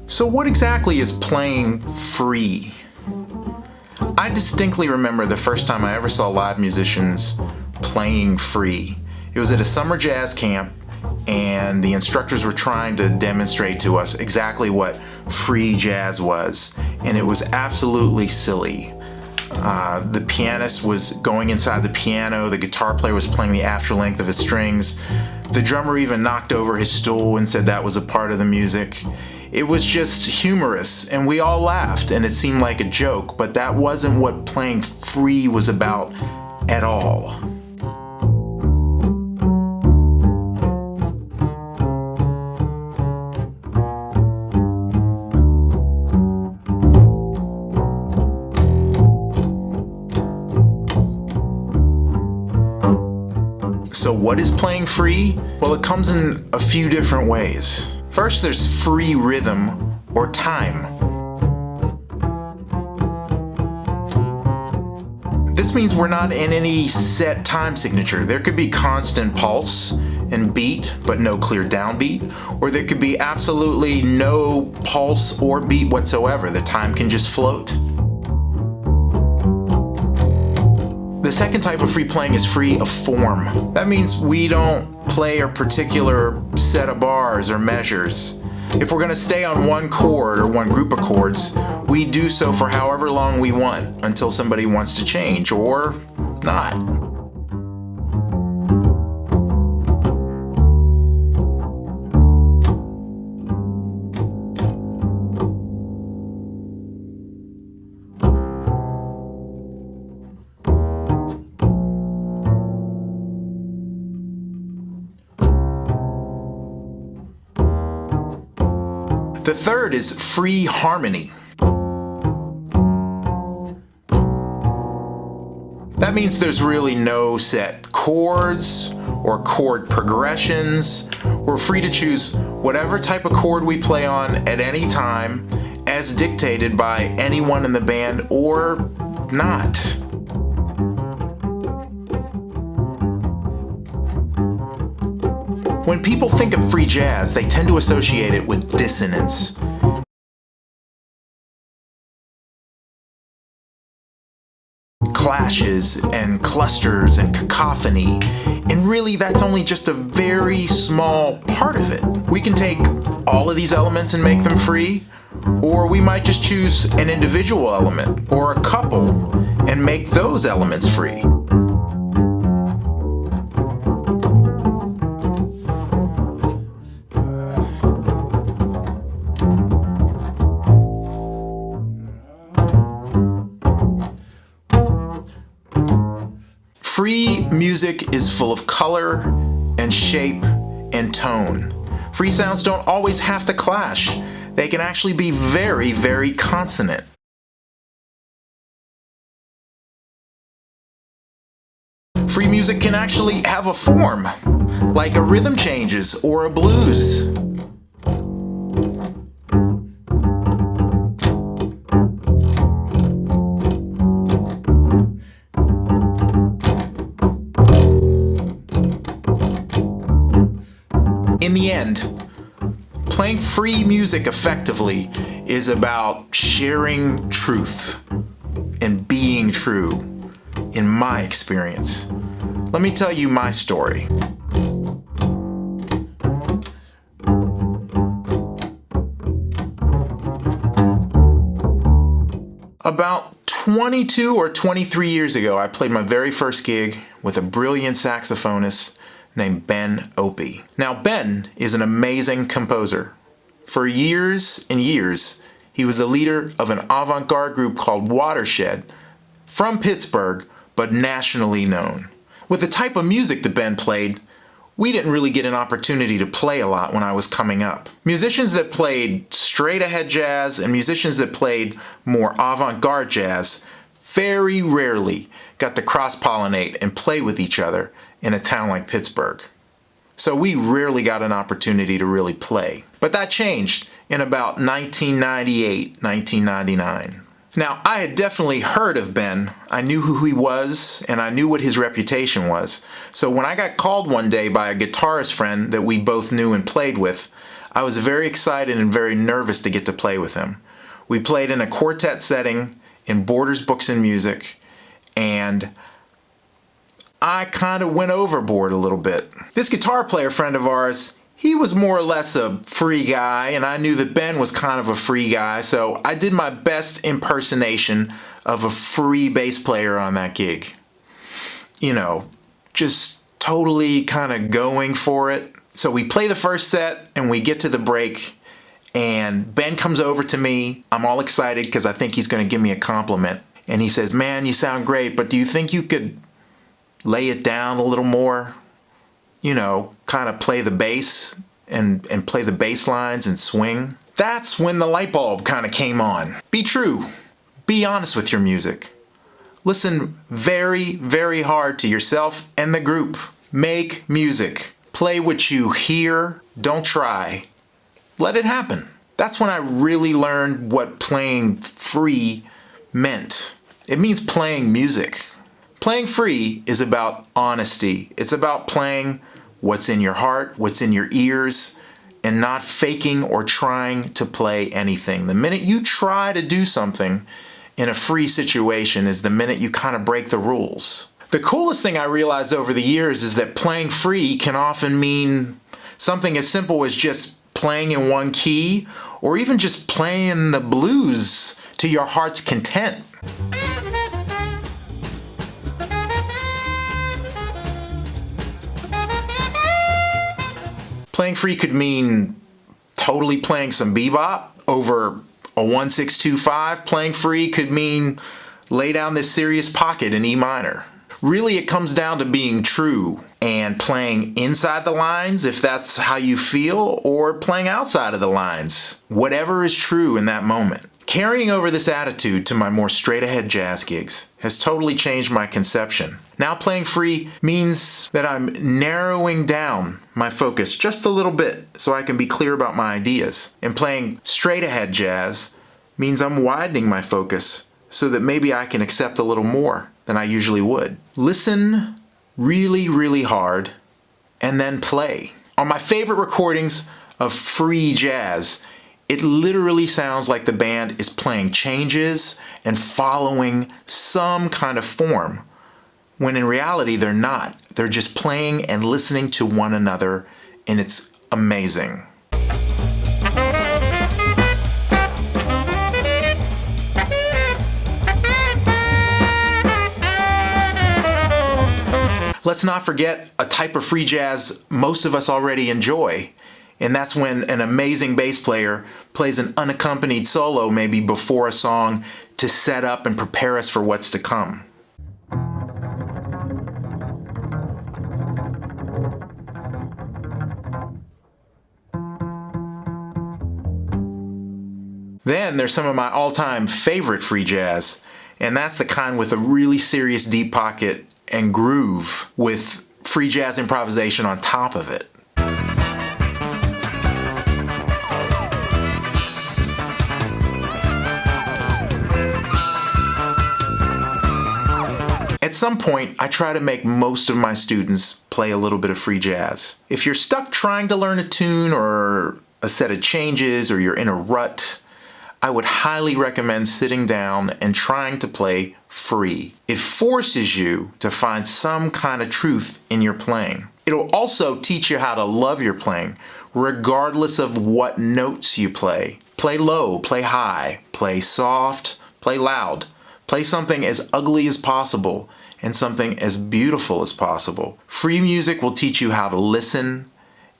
So what exactly is playing free? I distinctly remember the first time I ever saw live musicians playing free. It was at a summer jazz camp, and the instructors were trying to demonstrate to us exactly what free jazz was, and it was absolutely silly. The pianist was going inside the piano, the guitar player was playing the after length of his strings, the drummer even knocked over his stool and said that was a part of the music. It was just humorous, and we all laughed, and it seemed like a joke, but that wasn't what playing free was about at all. So what is playing free? Well, it comes in a few different ways. First, there's free rhythm or time. This means we're not in any set time signature. There could be constant pulse and beat, but no clear downbeat, or there could be absolutely no pulse or beat whatsoever. The time can just float. The second type of free playing is free of form. That means we don't play a particular set of bars or measures. If we're going to stay on one chord or one group of chords, we do so for however long we want until somebody wants to change or not. The third is free harmony. That means there's really no set chords or chord progressions. We're free to choose whatever type of chord we play on at any time, as dictated by anyone in the band or not. When people think of free jazz, they tend to associate it with dissonance. Clashes and clusters and cacophony, and really that's only just a very small part of it. We can take all of these elements and make them free, or we might just choose an individual element or a couple and make those elements free. Free music is full of color and shape and tone. Free sounds don't always have to clash. They can actually be very, very consonant. Free music can actually have a form, like a rhythm changes or a blues. In the end, playing free music effectively is about sharing truth and being true, in my experience. Let me tell you my story. About 22 or 23 years ago, I played my very first gig with a brilliant saxophonist named Ben Opie. Now, Ben is an amazing composer. For years and years, he was the leader of an avant-garde group called Watershed, from Pittsburgh, but nationally known. With the type of music that Ben played, we didn't really get an opportunity to play a lot when I was coming up. Musicians that played straight-ahead jazz and musicians that played more avant-garde jazz very rarely got to cross-pollinate and play with each other in a town like Pittsburgh. So we rarely got an opportunity to really play. But that changed in about 1998, 1999. Now, I had definitely heard of Ben. I knew who he was, and I knew what his reputation was. So when I got called one day by a guitarist friend that we both knew and played with, I was very excited and very nervous to get to play with him. We played in a quartet setting in Borders Books and Music, and I kind of went overboard a little bit. This guitar player friend of ours, he was more or less a free guy, and I knew that Ben was kind of a free guy, so I did my best impersonation of a free bass player on that gig. You know, just totally kind of going for it. So we play the first set and we get to the break, and Ben comes over to me. I'm all excited because I think he's going to give me a compliment. And he says, "Man, you sound great, but do you think you could lay it down a little more? You know, kind of play the bass and play the bass lines and swing." That's when the light bulb kind of came on. Be true. Be honest with your music. Listen very, very hard to yourself and the group. Make music. Play what you hear. Don't try. Let it happen. That's when I really learned what playing free meant. It means playing music. Playing free is about honesty. It's about playing what's in your heart, what's in your ears, and not faking or trying to play anything. The minute you try to do something in a free situation is the minute you kind of break the rules. The coolest thing I realized over the years is that playing free can often mean something as simple as just playing in one key, or even just playing the blues to your heart's content. Playing free could mean totally playing some bebop over a 1-6-2-5. Playing free could mean lay down this serious pocket in E minor. Really, it comes down to being true and playing inside the lines if that's how you feel, or playing outside of the lines. Whatever is true in that moment. Carrying over this attitude to my more straight-ahead jazz gigs has totally changed my conception. Now playing free means that I'm narrowing down my focus just a little bit so I can be clear about my ideas. And playing straight-ahead jazz means I'm widening my focus so that maybe I can accept a little more than I usually would. Listen really, really hard and then play. On my favorite recordings of free jazz, it literally sounds like the band is playing changes and following some kind of form, when in reality they're not. They're just playing and listening to one another, and it's amazing. Let's not forget a type of free jazz most of us already enjoy, and that's when an amazing bass player plays an unaccompanied solo maybe before a song to set up and prepare us for what's to come. Then there's some of my all-time favorite free jazz, and that's the kind with a really serious deep pocket and groove with free jazz improvisation on top of it. At some point, I try to make most of my students play a little bit of free jazz. If you're stuck trying to learn a tune or a set of changes, or you're in a rut, I would highly recommend sitting down and trying to play free. It forces you to find some kind of truth in your playing. It'll also teach you how to love your playing, regardless of what notes you play. Play low, play high, play soft, play loud. Play something as ugly as possible and something as beautiful as possible. Free music will teach you how to listen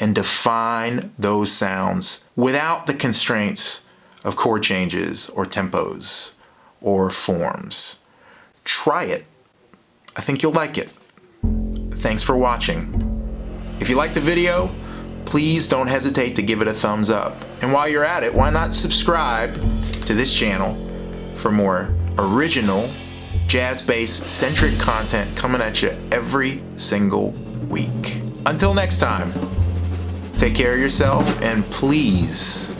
and define those sounds without the constraints of chord changes or tempos or forms. Try it. I think you'll like it. Thanks for watching. If you like the video, please don't hesitate to give it a thumbs up. And while you're at it, why not subscribe to this channel for more original jazz bass centric content coming at you every single week. Until next time, take care of yourself and please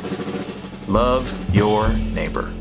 love your neighbor.